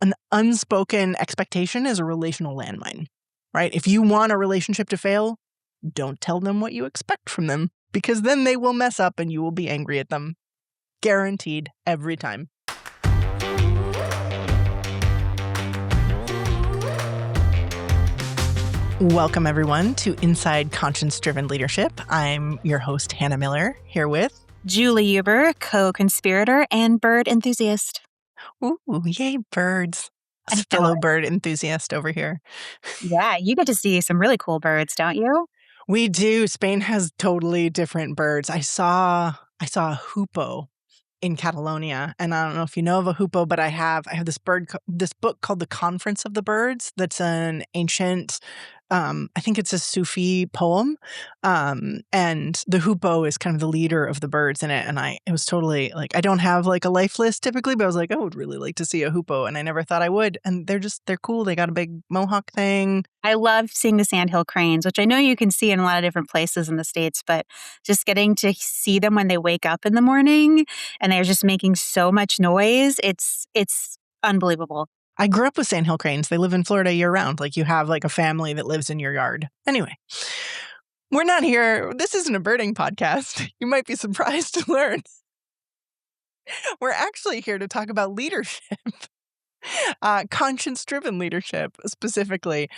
an unspoken expectation is a relational landmine, right? If you want a relationship to fail, don't tell them what you expect from them, because then they will mess up and you will be angry at them. Guaranteed every time. Welcome, everyone, to Inside Conscience-Driven Leadership. I'm your host, Hanna Miller, here with Julie Euber, co-conspirator and bird enthusiast. Ooh, yay, birds. A fellow bird enthusiast over here. Yeah, you get to see some really cool birds, don't you? We do. Spain has totally different birds. I saw a hoopoe in Catalonia, and I don't know if you know of a hoopoe, but I have this book called The Conference of the Birds. That's an ancient, I think it's a Sufi poem, and the hoopoe is kind of the leader of the birds in it. And it was totally like, I don't have like a life list typically, but I was like, I would really like to see a hoopoe, and I never thought I would. And they're cool. They got a big mohawk thing. I love seeing the sandhill cranes, which I know you can see in a lot of different places in the States, but just getting to see them when they wake up in the morning and they're just making so much noise, it's unbelievable. I grew up with sandhill cranes. They live in Florida year-round. Like, you have like a family that lives in your yard. Anyway, we're not here. This isn't a birding podcast. You might be surprised to learn. We're actually here to talk about leadership. Conscience-driven leadership specifically.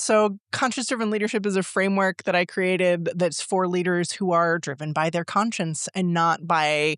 So conscience-driven leadership is a framework that I created that's for leaders who are driven by their conscience and not by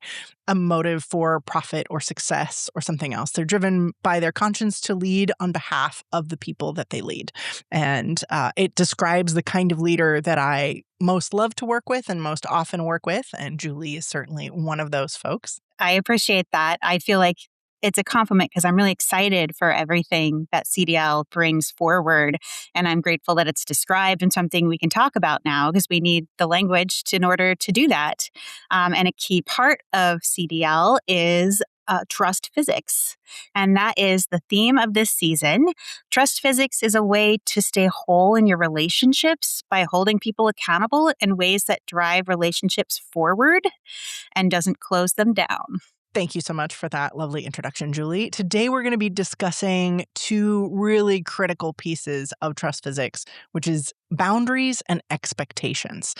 a motive for profit or success or something else. They're driven by their conscience to lead on behalf of the people that they lead. And it describes the kind of leader that I most love to work with and most often work with. And Julie is certainly one of those folks. I appreciate that. I feel like it's a compliment because I'm really excited for everything that CDL brings forward. And I'm grateful that it's described and something we can talk about now because we need the language in order to do that. And a key part of CDL is trust physics. And that is the theme of this season. Trust physics is a way to stay whole in your relationships by holding people accountable in ways that drive relationships forward and doesn't close them down. Thank you so much for that lovely introduction, Julie. Today, we're going to be discussing two really critical pieces of trust physics, which is boundaries and expectations,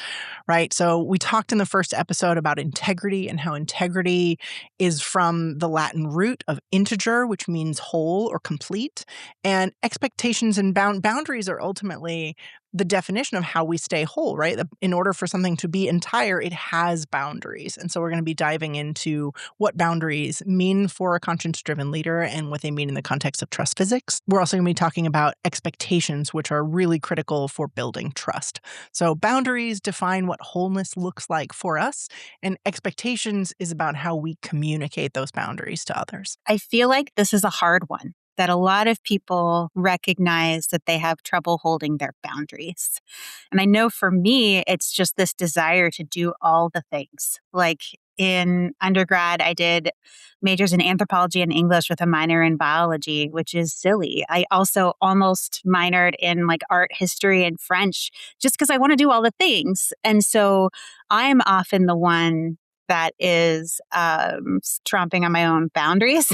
right? So we talked in the first episode about integrity and how integrity is from the Latin root of integer, which means whole or complete. And expectations and boundaries are ultimately the definition of how we stay whole, right? In order for something to be entire, it has boundaries. And so we're going to be diving into what boundaries mean for a conscience-driven leader and what they mean in the context of trust physics. We're also going to be talking about expectations, which are really critical for building trust. So boundaries define what wholeness looks like for us, and expectations is about how we communicate those boundaries to others. I feel like this is a hard one, that a lot of people recognize that they have trouble holding their boundaries. And I know for me, it's just this desire to do all the things. Like in undergrad, I did majors in anthropology and English with a minor in biology, which is silly. I also almost minored in like art history and French just because I want to do all the things. And so I'm often the one that is tromping on my own boundaries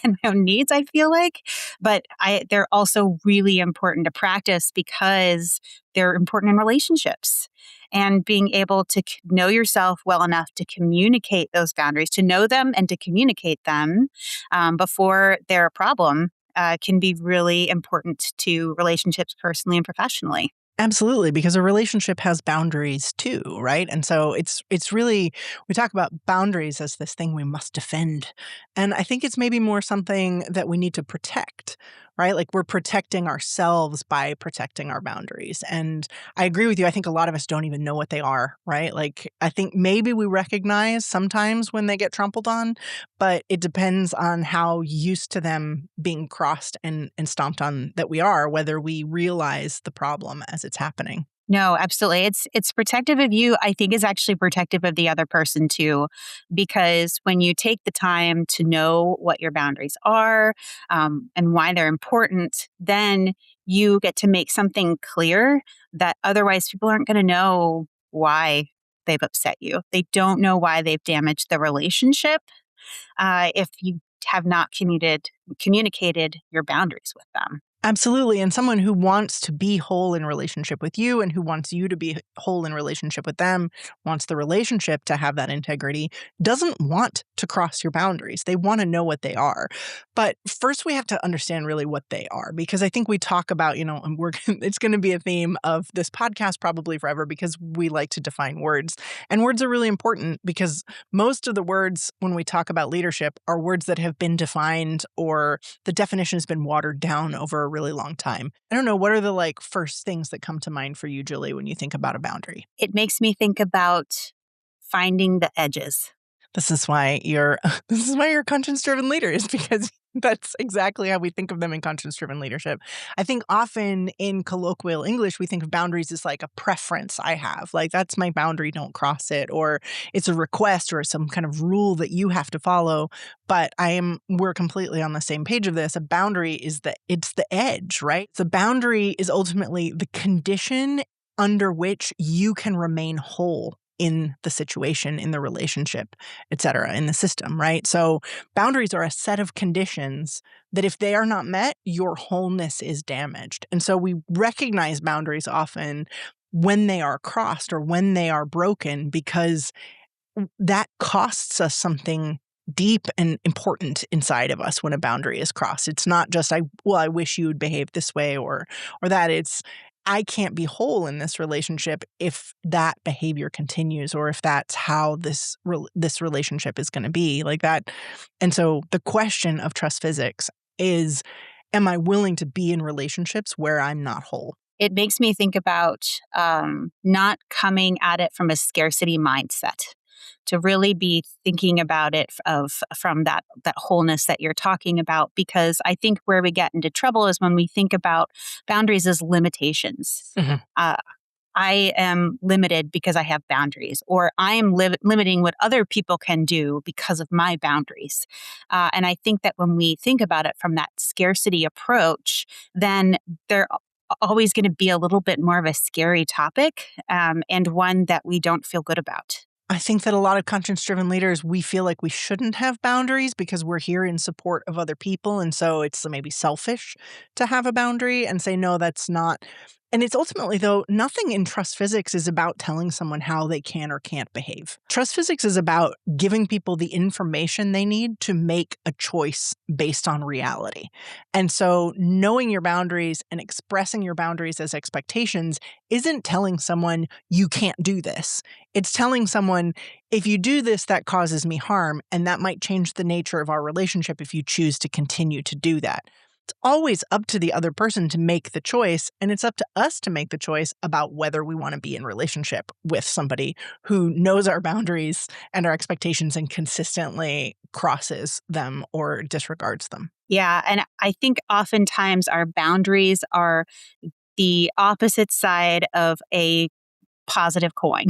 and my own needs, I feel like. But they're also really important to practice because they're important in relationships. And being able to know yourself well enough to communicate those boundaries, to know them and to communicate them before they're a problem can be really important to relationships personally and professionally. Absolutely, because a relationship has boundaries too, right? And so it's really, we talk about boundaries as this thing we must defend. And I think it's maybe more something that we need to protect, right? Like, we're protecting ourselves by protecting our boundaries. And I agree with you. I think a lot of us don't even know what they are, right? Like, I think maybe we recognize sometimes when they get trampled on, but it depends on how used to them being crossed and stomped on that we are, whether we realize the problem as it's happening. No, absolutely. It's protective of you. I think is actually protective of the other person too, because when you take the time to know what your boundaries are and why they're important, then you get to make something clear that otherwise people aren't going to know why they've upset you. They don't know why they've damaged the relationship if you have not communicated your boundaries with them. Absolutely. And someone who wants to be whole in relationship with you and who wants you to be whole in relationship with them, wants the relationship to have that integrity, doesn't want to cross your boundaries. They want to know what they are. But first, we have to understand really what they are, because I think we talk about, and it's going to be a theme of this podcast probably forever, because we like to define words. And words are really important because most of the words when we talk about leadership are words that have been defined, or the definition has been watered down over a really long time. I don't know, what are the first things that come to mind for you, Julie, when you think about a boundary? It makes me think about finding the edges. This is why you're a conscience-driven leader, is because that's exactly how we think of them in conscience-driven leadership. I think often in colloquial English, we think of boundaries as like a preference I have. Like, that's my boundary, don't cross it. Or it's a request or some kind of rule that you have to follow. But we're completely on the same page of this. A boundary it's the edge, right? The boundary is ultimately the condition under which you can remain whole in the situation, in the relationship, et cetera, in the system, right? So boundaries are a set of conditions that if they are not met, your wholeness is damaged. And so we recognize boundaries often when they are crossed or when they are broken, because that costs us something deep and important inside of us when a boundary is crossed. It's not just, I wish you would behave this way or that. It's, I can't be whole in this relationship if that behavior continues, or if that's how this relationship is going to be like that. And so the question of trust physics is, am I willing to be in relationships where I'm not whole? It makes me think about not coming at it from a scarcity mindset, to really be thinking about it from that wholeness that you're talking about. Because I think where we get into trouble is when we think about boundaries as limitations. Mhm. I am limited because I have boundaries, or I am limiting what other people can do because of my boundaries. And I think that when we think about it from that scarcity approach, then they're always going to be a little bit more of a scary topic, and one that we don't feel good about. I think that a lot of conscience-driven leaders, we feel like we shouldn't have boundaries because we're here in support of other people. And so it's maybe selfish to have a boundary and say, no, that's not. And it's ultimately, though, nothing in trust physics is about telling someone how they can or can't behave. Trust physics is about giving people the information they need to make a choice based on reality. And so knowing your boundaries and expressing your boundaries as expectations isn't telling someone you can't do this. It's telling someone, if you do this, that causes me harm, and that might change the nature of our relationship if you choose to continue to do that. It's always up to the other person to make the choice, and it's up to us to make the choice about whether we want to be in relationship with somebody who knows our boundaries and our expectations and consistently crosses them or disregards them. Yeah. And I think oftentimes our boundaries are the opposite side of a positive coin.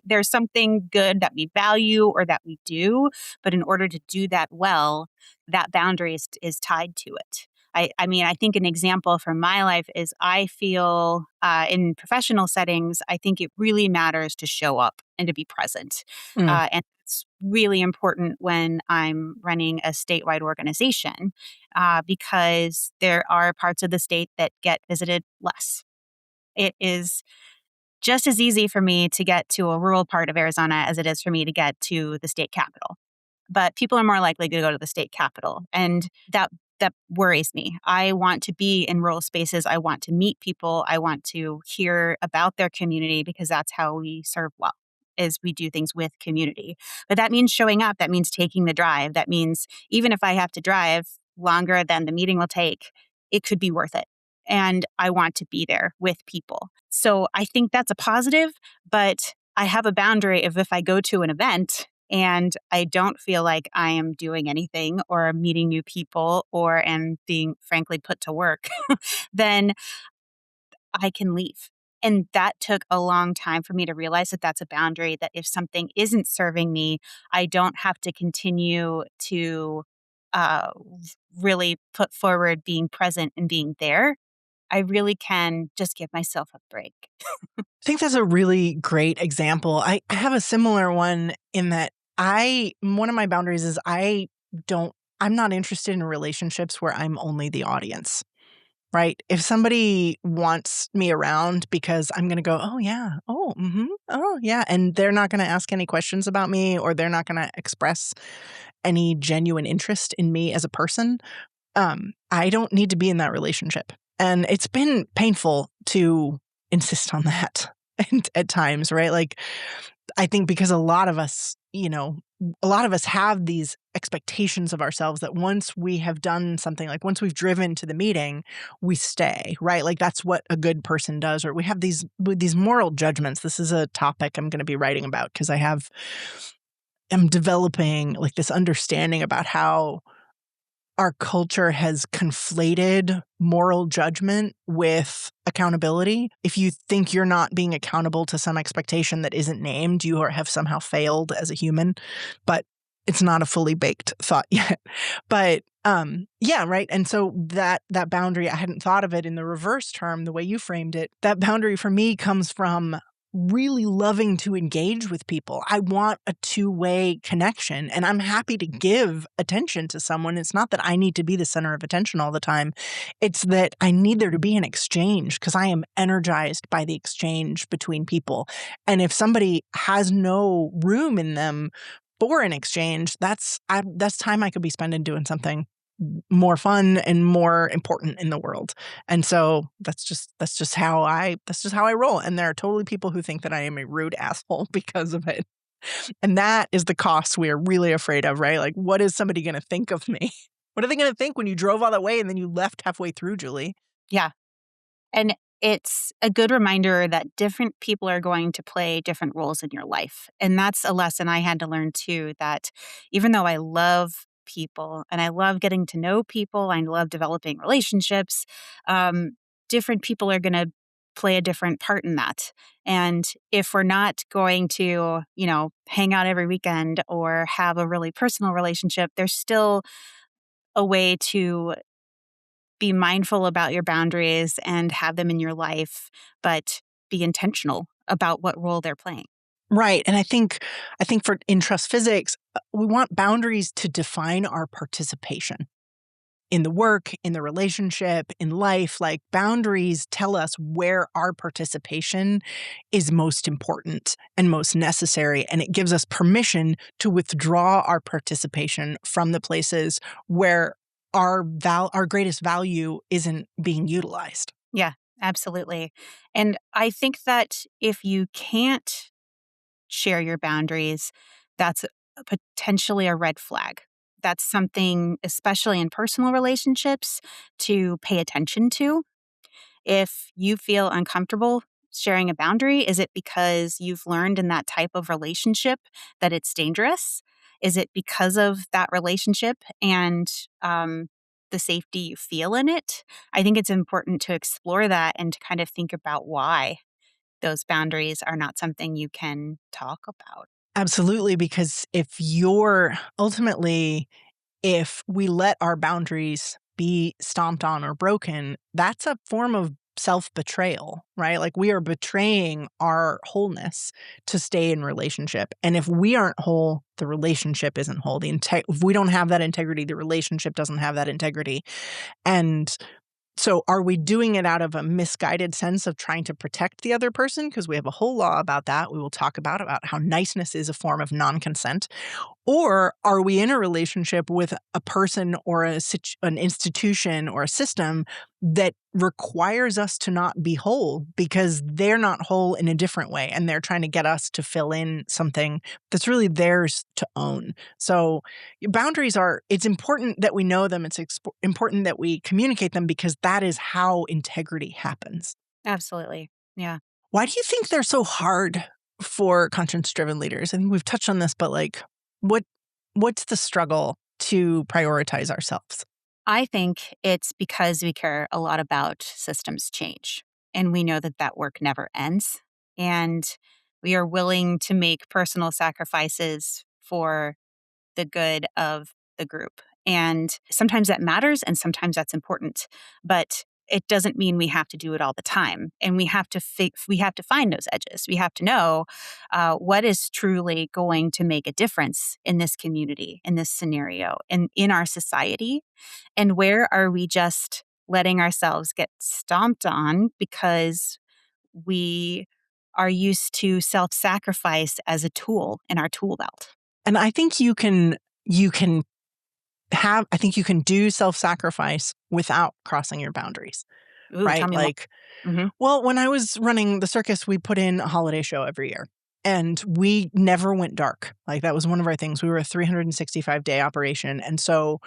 There's something good that we value or that we do, but in order to do that well, that boundary is tied to it. I mean, I think an example from my life is I feel in professional settings, I think it really matters to show up and to be present. Mm. And it's really important when I'm running a statewide organization, because there are parts of the state that get visited less. It is just as easy for me to get to a rural part of Arizona as it is for me to get to the state capital. But people are more likely to go to the state capital. And that worries me. I want to be in rural spaces. I want to meet people. I want to hear about their community, because that's how we serve well, is we do things with community. But that means showing up. That means taking the drive. That means even if I have to drive longer than the meeting will take, it could be worth it. And I want to be there with people. So I think that's a positive, but I have a boundary of, if I go to an event and I don't feel like I am doing anything or meeting new people or am being frankly put to work, then I can leave. And that took a long time for me to realize that that's a boundary, that if something isn't serving me, I don't have to continue to uh, really put forward being present and being there. I really can just give myself a break. I think that's a really great example. I have a similar one in that one of my boundaries is I don't I'm not interested in relationships where I'm only the audience, right? If somebody wants me around because I'm going to go, oh, yeah, oh, oh, yeah, and they're not going to ask any questions about me, or they're not going to express any genuine interest in me as a person, I don't need to be in that relationship. And it's been painful to insist on that and at times, right? Like, I think because a lot of us, have these expectations of ourselves that once we have done something, like once we've driven to the meeting, we stay, right? Like that's what a good person does. Or we have these moral judgments. This is a topic I'm going to be writing about because I'm developing like this understanding about how our culture has conflated moral judgment with accountability. If you think you're not being accountable to some expectation that isn't named, you have somehow failed as a human. But it's not a fully baked thought yet. But yeah, right. And so that boundary, I hadn't thought of it in the reverse term, the way you framed it. That boundary for me comes from really loving to engage with people. I want a two-way connection, and I'm happy to give attention to someone. It's not that I need to be the center of attention all the time. It's that I need there to be an exchange because I am energized by the exchange between people. And if somebody has no room in them for an exchange, that's time I could be spending doing something more fun and more important in the world. And so that's just how I roll. And there are totally people who think that I am a rude asshole because of it. And that is the cost we are really afraid of, right? Like, what is somebody going to think of me? What are they going to think when you drove all that way and then you left halfway through, Julie? Yeah. And it's a good reminder that different people are going to play different roles in your life. And that's a lesson I had to learn too, that even though I love people and I love getting to know people, I love developing relationships, different people are going to play a different part in that. And if we're not going to, hang out every weekend or have a really personal relationship, there's still a way to be mindful about your boundaries and have them in your life, but be intentional about what role they're playing. Right. And I think for in trust physics, we want boundaries to define our participation in the work, in the relationship, in life. Like, boundaries tell us where our participation is most important and most necessary. And it gives us permission to withdraw our participation from the places where our greatest value isn't being utilized. Yeah, absolutely. And I think that if you can't share your boundaries, that's potentially a red flag. That's something, especially in personal relationships, to pay attention to. If you feel uncomfortable sharing a boundary, is it because you've learned in that type of relationship that it's dangerous? Is it because of that relationship and the safety you feel in it? I think it's important to explore that and to kind of think about why those boundaries are not something you can talk about. Absolutely, because if we let our boundaries be stomped on or broken, that's a form of self-betrayal, right? Like, we are betraying our wholeness to stay in relationship. And if we aren't whole, the relationship isn't whole. If we don't have that integrity, the relationship doesn't have that integrity. And so are we doing it out of a misguided sense of trying to protect the other person? Because we have a whole law about that. We will talk about how niceness is a form of non-consent. Or are we in a relationship with a person or an institution or a system that requires us to not be whole because they're not whole in a different way, and they're trying to get us to fill in something that's really theirs to own? So boundaries it's important that we know them. It's important that we communicate them, because that is how integrity happens. Absolutely. Yeah. Why do you think they're so hard for conscience-driven leaders? I think we've touched on this, but like, what what's the struggle to prioritize ourselves? I think it's because we care a lot about systems change and we know that that work never ends. And we are willing to make personal sacrifices for the good of the group. And sometimes that matters and sometimes that's important. But it doesn't mean we have to do it all the time. And we have to find those edges. We have to know what is truly going to make a difference in this community, in this scenario, and in our society. And where are we just letting ourselves get stomped on because we are used to self-sacrifice as a tool in our tool belt. And I think you can do self-sacrifice without crossing your boundaries, Ooh, tell right? me more. Like, Mhm. well, when I was running the circus, we put in a holiday show every year. And we never went dark. Like, that was one of our things. We were a 365-day operation. And so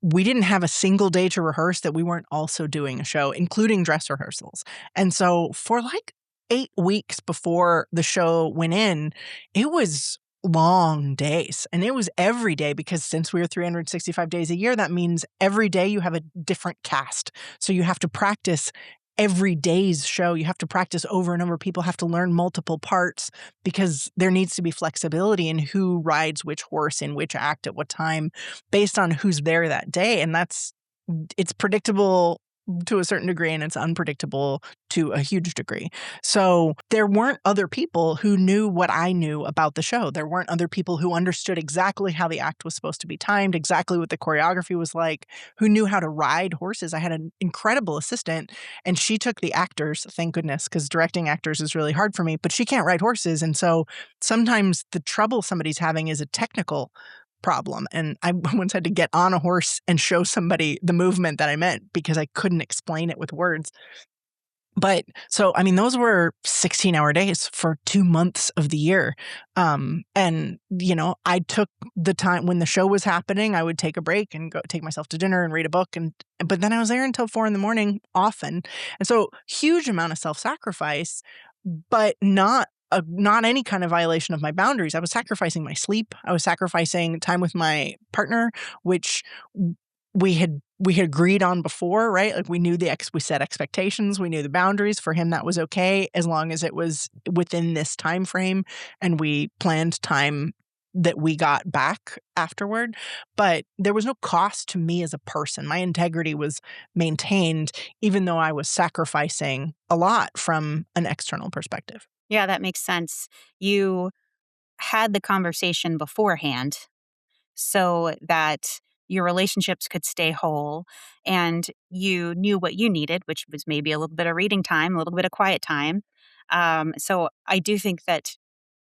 we didn't have a single day to rehearse that we weren't also doing a show, including dress rehearsals. And so for like 8 weeks before the show went in, it was long days. And it was every day, because since we were 365 days a year, that means every day you have a different cast. So you have to practice every day's show. You have to practice over and over. People have to learn multiple parts because there needs to be flexibility in who rides which horse in which act at what time based on who's there that day. And it's predictable to a certain degree, and it's unpredictable to a huge degree. So there weren't other people who knew what I knew about the show. There weren't other people who understood exactly how the act was supposed to be timed, exactly what the choreography was like, who knew how to ride horses. I had an incredible assistant, and she took the actors, thank goodness, because directing actors is really hard for me, but she can't ride horses. And so sometimes the trouble somebody's having is a technical problem. And I once had to get on a horse and show somebody the movement that I meant because I couldn't explain it with words. But so, I mean, those were 16-hour days for 2 months of the year. And, I took the time when the show was happening, I would take a break and go take myself to dinner and read a book. But then I was there until 4 a.m. often. And so huge amount of self-sacrifice, but not any kind of violation of my boundaries. I was sacrificing my sleep. I was sacrificing time with my partner, which we had agreed on before, right? Like, we knew we set expectations, we knew the boundaries. For him, that was okay as long as it was within this time frame, and we planned time that we got back afterward. But there was no cost to me as a person. My integrity was maintained, even though I was sacrificing a lot from an external perspective. Yeah, that makes sense. You had the conversation beforehand so that your relationships could stay whole and you knew what you needed, which was maybe a little bit of reading time, a little bit of quiet time. So I do think that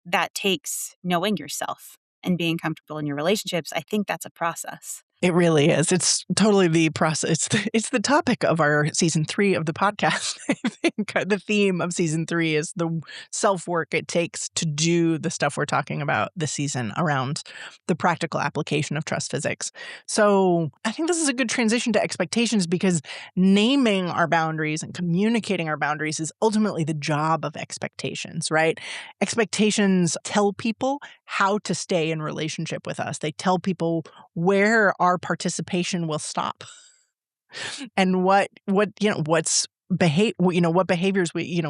that takes knowing yourself and being comfortable in your relationships. I think that's a process. It really is. It's totally the process. It's the topic of our season 3 of the podcast. I think the theme of season 3 is the self-work it takes to do the stuff we're talking about this season around the practical application of trust physics. So I think this is a good transition to expectations, because naming our boundaries and communicating our boundaries is ultimately the job of expectations, right? Expectations tell people how to stay in relationship with us. They tell people where our participation will stop and what behaviors we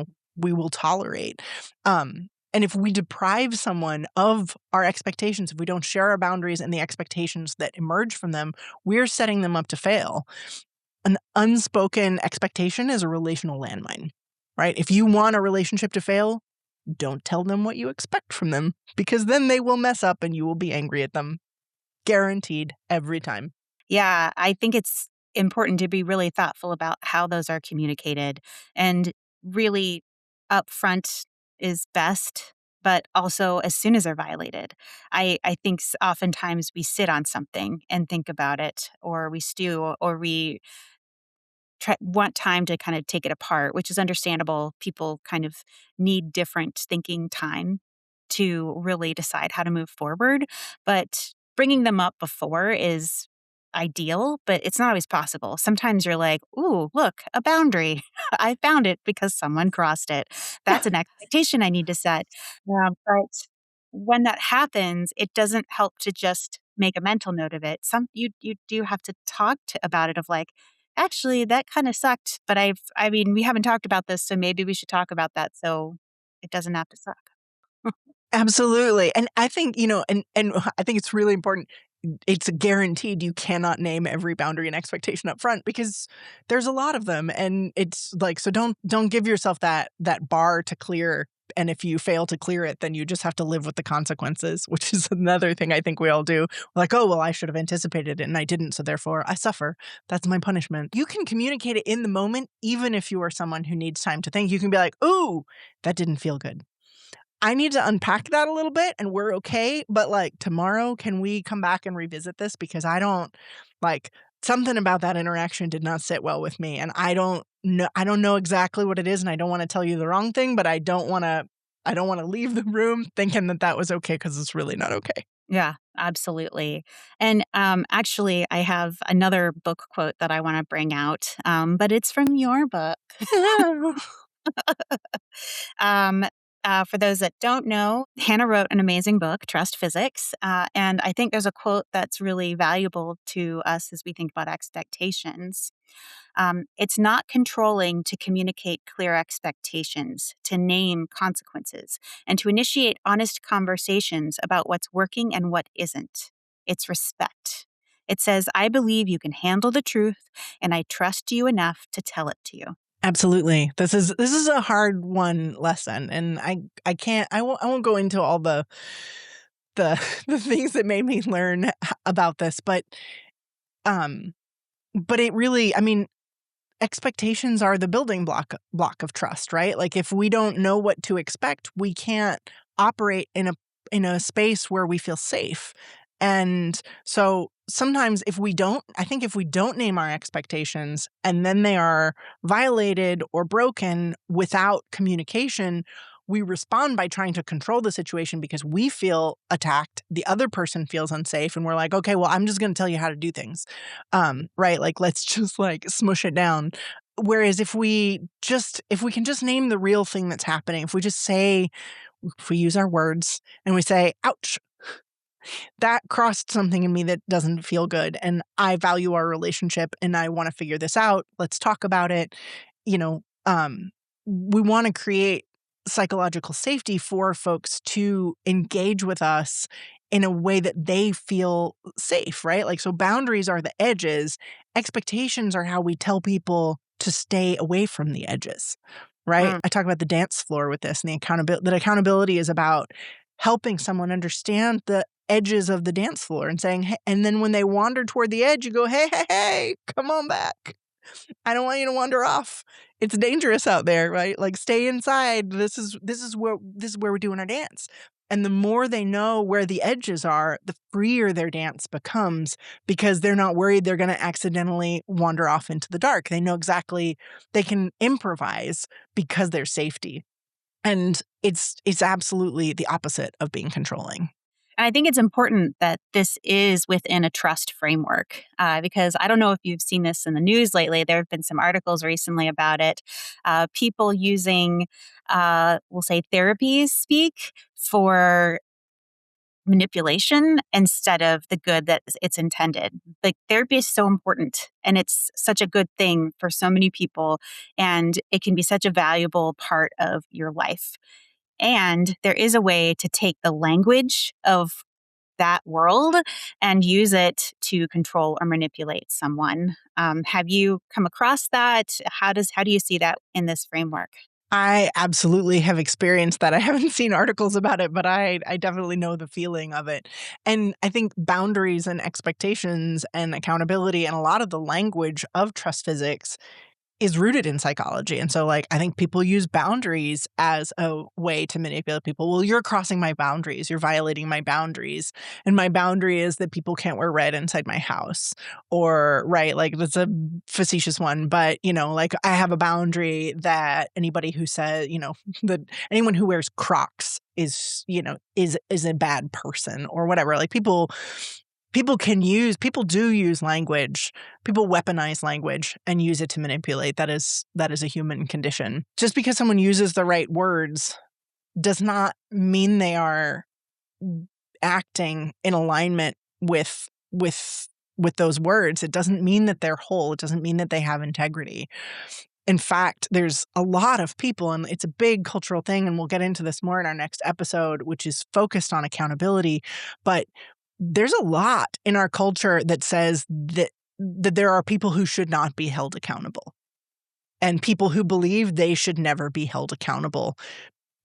will tolerate. And if we deprive someone of our expectations, if we don't share our boundaries and the expectations that emerge from them, we're setting them up to fail. An unspoken expectation is a relational landmine, right? If you want a relationship to fail, don't tell them what you expect from them, because then they will mess up and you will be angry at them. Guaranteed, every time. Yeah, I think it's important to be really thoughtful about how those are communicated, and really upfront is best, but also as soon as they're violated. I think oftentimes we sit on something and think about it, or we stew, or we want time to kind of take it apart, which is understandable. People kind of need different thinking time to really decide how to move forward. But bringing them up before is ideal, but it's not always possible. Sometimes you're like, ooh, look, a boundary. I found it because someone crossed it. That's an expectation I need to set. But when that happens, it doesn't help to just make a mental note of it. You do have to talk about it of like, actually, that kind of sucked, but I mean, we haven't talked about this, so maybe we should talk about that so it doesn't have to suck. Absolutely. And I think, and I think it's really important. it's guaranteed you cannot name every boundary and expectation up front because there's a lot of them. And it's like, so don't give yourself that bar to clear. And if you fail to clear it, then you just have to live with the consequences, which is another thing I think we all do. We're like, oh, well, I should have anticipated it and I didn't. So therefore I suffer. That's my punishment. You can communicate it in the moment, even if you are someone who needs time to think. You can be like, ooh, that didn't feel good. I need to unpack that a little bit and we're okay. But like tomorrow, can we come back and revisit this? Because I don't like something about that interaction did not sit well with me. And I don't know exactly what it is. And I don't want to tell you the wrong thing, but I don't want to leave the room thinking that was okay because it's really not okay. Yeah, absolutely. And actually, I have another book quote that I want to bring out, but it's from your book. Um, for those that don't know, Hanna wrote an amazing book, Trust Physics. And I think there's a quote that's really valuable to us as we think about expectations. It's not controlling to communicate clear expectations, to name consequences, and to initiate honest conversations about what's working and what isn't. It's respect. It says, I believe you can handle the truth, and I trust you enough to tell it to you. Absolutely. This is a hard one lesson. And I won't go into all the the things that made me learn about this, but it really, I mean, expectations are the building block of trust, right? Like if we don't know what to expect, we can't operate in a space where we feel safe. And so sometimes if we don't name our expectations and then they are violated or broken without communication, we respond by trying to control the situation because we feel attacked. The other person feels unsafe. And we're like, okay, well, I'm just going to tell you how to do things. Right. Like, let's just like smush it down. Whereas if we can just name the real thing that's happening, if we use our words and we say, ouch, that crossed something in me that doesn't feel good. And I value our relationship and I want to figure this out. Let's talk about it. You know, we want to create psychological safety for folks to engage with us in a way that they feel safe, right? Like, so boundaries are the edges. Expectations are how we tell people to stay away from the edges, right? I talk about the dance floor with this and that accountability is about helping someone understand the edges of the dance floor and saying, hey, and then when they wander toward the edge, you go, hey, come on back. I don't want you to wander off. It's dangerous out there, right? Like stay inside. This is where we're doing our dance. And the more they know where the edges are, the freer their dance becomes because they're not worried they're going to accidentally wander off into the dark. They know exactly, they can improvise because there's safety. And it's absolutely the opposite of being controlling. And I think it's important that this is within a trust framework because I don't know if you've seen this in the news lately. There have been some articles recently about it. People using, we'll say, therapies speak for manipulation instead of the good that it's intended. Like therapy is so important and it's such a good thing for so many people and it can be such a valuable part of your life. And there is a way to take the language of that world and use it to control or manipulate someone. Have you come across that? How do you see that in this framework? I absolutely have experienced that. I haven't seen articles about it, but I definitely know the feeling of it. And I think boundaries and expectations and accountability and a lot of the language of trust physics is rooted in psychology. And so like I think people use boundaries as a way to manipulate people. Well, you're crossing my boundaries. You're violating my boundaries. And my boundary is that people can't wear red inside my house. Or right, like that's a facetious one, but like I have a boundary that anybody who says, that anyone who wears Crocs is a bad person or whatever. Like people do use language. People weaponize language and use it to manipulate. That is a human condition. Just because someone uses the right words does not mean they are acting in alignment with those words. It doesn't mean that they're whole. It doesn't mean that they have integrity. In fact, there's a lot of people, and it's a big cultural thing, and we'll get into this more in our next episode, which is focused on accountability. But there's a lot in our culture that says that there are people who should not be held accountable, and people who believe they should never be held accountable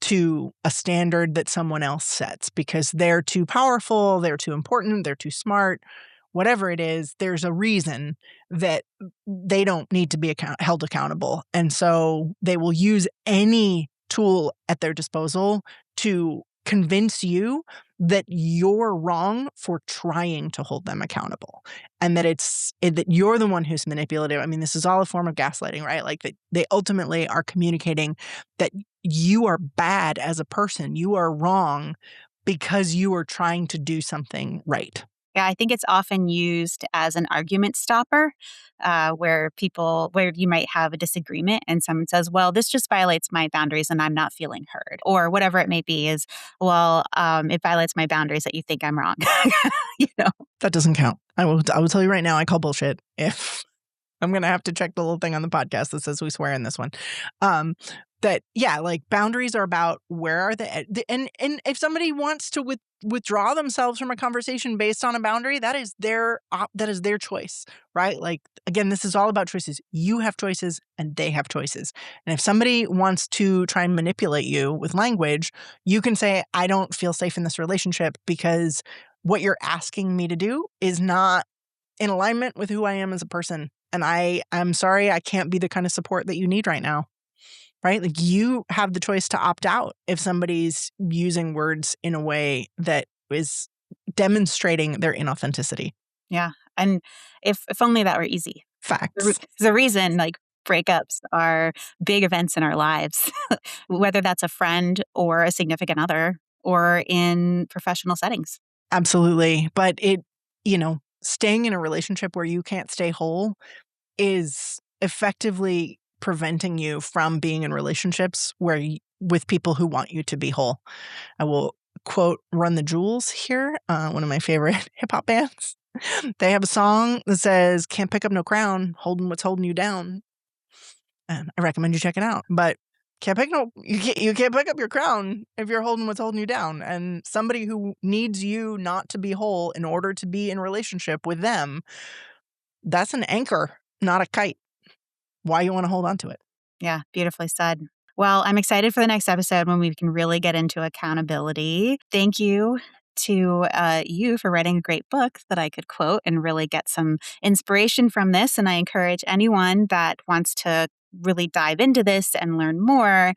to a standard that someone else sets because they're too powerful, they're too important, they're too smart, whatever it is. There's a reason that they don't need to be held accountable. And so they will use any tool at their disposal to convince you that you're wrong for trying to hold them accountable, and that that you're the one who's manipulative. I mean, this is all a form of gaslighting, right? Like that they ultimately are communicating that you are bad as a person. You are wrong because you are trying to do something right. Yeah, I think it's often used as an argument stopper, where you might have a disagreement and someone says, well, this just violates my boundaries and I'm not feeling heard, or whatever it may be is, well, it violates my boundaries that you think I'm wrong. You know? That doesn't count. I will tell you right now, I call bullshit if I'm going to have to check the little thing on the podcast that says we swear in this one. Like boundaries are about where are and if somebody wants to withdraw themselves from a conversation based on a boundary, that is their choice, right? Like, again, this is all about choices. You have choices and they have choices. And if somebody wants to try and manipulate you with language, you can say, I don't feel safe in this relationship because what you're asking me to do is not in alignment with who I am as a person. And I'm sorry, I can't be the kind of support that you need right now. Right? Like you have the choice to opt out if somebody's using words in a way that is demonstrating their inauthenticity. Yeah. And if only that were easy. Facts. The reason like breakups are big events in our lives, whether that's a friend or a significant other or in professional settings. Absolutely. But staying in a relationship where you can't stay whole is effectively preventing you from being in relationships with people who want you to be whole. I will quote Run the Jewels here, one of my favorite hip hop bands. They have a song that says, "Can't pick up no crown, holding what's holding you down." And I recommend you check it out. But you can't pick up your crown if you're holding what's holding you down. And somebody who needs you not to be whole in order to be in relationship with them, that's an anchor, not a kite. Why you want to hold on to it. Yeah, beautifully said. Well, I'm excited for the next episode when we can really get into accountability. Thank you to you for writing a great book that I could quote and really get some inspiration from this. And I encourage anyone that wants to really dive into this and learn more,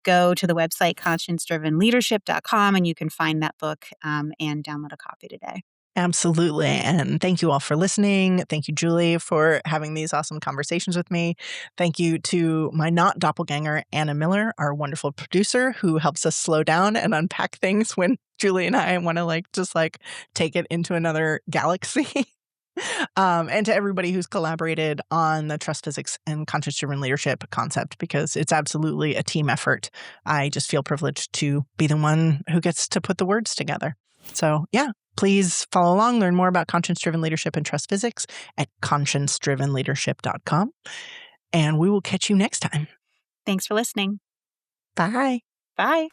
go to the website conscience-driven-leadership.com and you can find that book and download a copy today. Absolutely. And thank you all for listening. Thank you, Julie, for having these awesome conversations with me. Thank you to my not doppelganger, Anna Miller, our wonderful producer who helps us slow down and unpack things when Julie and I want to just take it into another galaxy. And to everybody who's collaborated on the trust physics and conscience-driven leadership concept, because it's absolutely a team effort. I just feel privileged to be the one who gets to put the words together. So yeah, please follow along, learn more about conscience-driven leadership and trust physics at conscience-driven-leadership.com. And we will catch you next time. Thanks for listening. Bye. Bye.